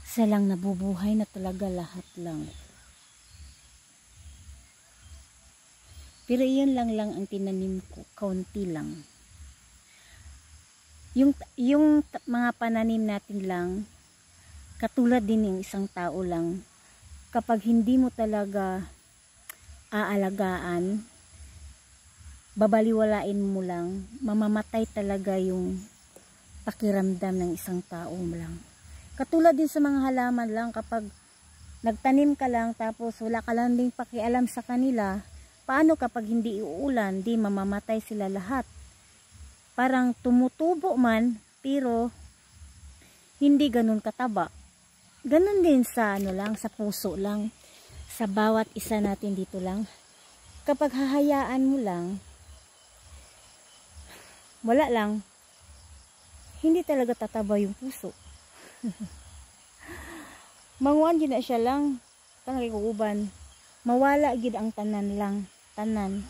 Isa lang nabubuhay na talaga, lahat lang. Pero iyan lang ang tinanim ko, kaunti lang. Yung mga pananim natin lang, katulad din ng isang tao lang, kapag hindi mo talaga aalagaan, babaliwalain mo lang, mamamatay talaga yung pakiramdam ng isang tao lang. Katulad din sa mga halaman lang, kapag nagtanim ka lang tapos wala ka lang ding pakialam sa kanila, paano kapag hindi uulan, di mamamatay sila lahat. Parang tumutubo man, pero hindi ganun kataba. Ganun din sa sa puso lang, sa bawat isa natin dito lang. Kapag hahayaan mo lang, wala lang, hindi talaga tataba yung puso. Manguan din na siya lang, tanang ikuuban, mawala gid ang tanan lang, tanan.